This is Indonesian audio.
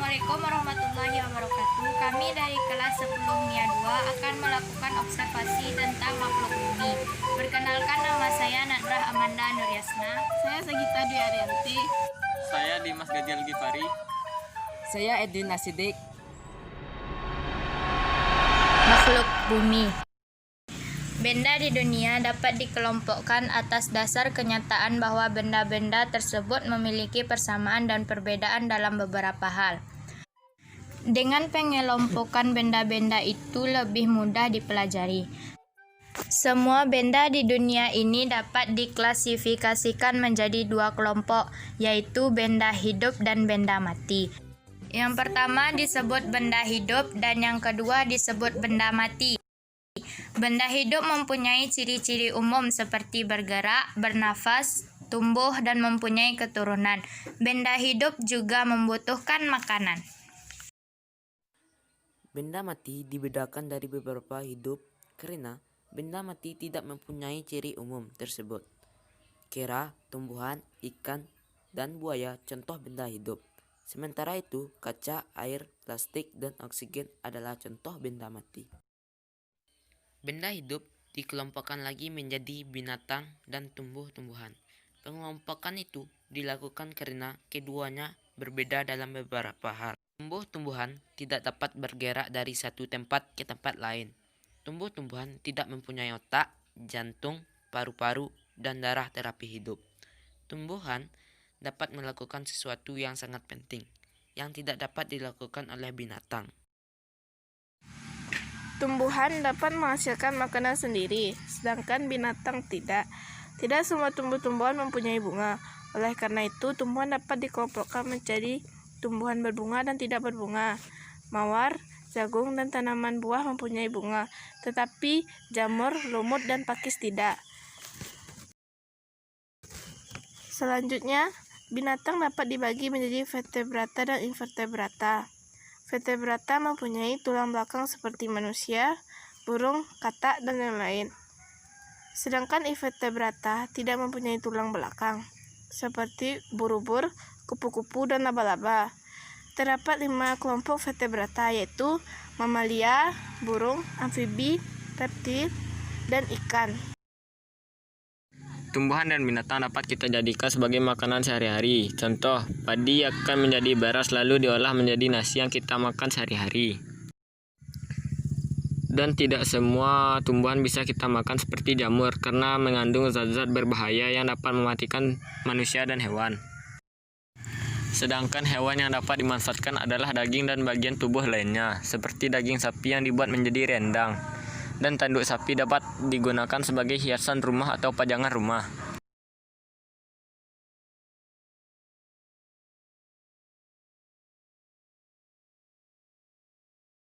Assalamualaikum warahmatullahi wabarakatuh. Kami dari kelas 10 MIA 2 akan melakukan observasi tentang makhluk bumi. Perkenalkan, nama saya Nadrah Amanda Nuryasna. Saya Sagita Dwi Arianti. Saya Dimas Gajal Gifari. Saya Edwin Nasidik. Makhluk bumi. Benda di dunia dapat dikelompokkan atas dasar kenyataan bahwa benda-benda tersebut memiliki persamaan dan perbedaan dalam beberapa hal. Dengan pengelompokan benda-benda itu lebih mudah dipelajari. Semua benda di dunia ini dapat diklasifikasikan menjadi dua kelompok, yaitu benda hidup dan benda mati. Yang pertama disebut benda hidup dan yang kedua disebut benda mati. Benda hidup mempunyai ciri-ciri umum seperti bergerak, bernafas, tumbuh, dan mempunyai keturunan. Benda hidup juga membutuhkan makanan. Benda mati dibedakan dari beberapa hidup karena benda mati tidak mempunyai ciri umum tersebut. Kera, tumbuhan, ikan, dan buaya contoh benda hidup. Sementara itu, kaca, air, plastik, dan oksigen adalah contoh benda mati. Benda hidup dikelompokkan lagi menjadi binatang dan tumbuh-tumbuhan. Pengelompokan itu dilakukan karena keduanya berbeda dalam beberapa hal. Tumbuh-tumbuhan tidak dapat bergerak dari satu tempat ke tempat lain. Tumbuh-tumbuhan tidak mempunyai otak, jantung, paru-paru, dan darah terapi hidup. Tumbuhan dapat melakukan sesuatu yang sangat penting, yang tidak dapat dilakukan oleh binatang. Tumbuhan dapat menghasilkan makanan sendiri, sedangkan binatang tidak. Tidak semua tumbuh-tumbuhan mempunyai bunga. Oleh karena itu, tumbuhan dapat dikelompokkan menjadi tumbuhan berbunga dan tidak berbunga. Mawar, jagung, dan tanaman buah mempunyai bunga, tetapi jamur, lumut, dan pakis tidak. Selanjutnya, binatang dapat dibagi menjadi vertebrata dan invertebrata. Vertebrata mempunyai tulang belakang seperti manusia, burung, katak, dan lain-lain. Sedangkan invertebrata tidak mempunyai tulang belakang, seperti ubur-ubur, kupu-kupu, dan laba-laba. Terdapat 5 kelompok vertebrata, yaitu mamalia, burung, amfibi, reptil, dan ikan. Tumbuhan dan binatang dapat kita jadikan sebagai makanan sehari-hari. Contoh, padi akan menjadi beras lalu diolah menjadi nasi yang kita makan sehari-hari. Dan tidak semua tumbuhan bisa kita makan seperti jamur karena mengandung zat-zat berbahaya yang dapat mematikan manusia dan hewan. Sedangkan hewan yang dapat dimanfaatkan adalah daging dan bagian tubuh lainnya, seperti daging sapi yang dibuat menjadi rendang. Dan tanduk sapi dapat digunakan sebagai hiasan rumah atau pajangan rumah.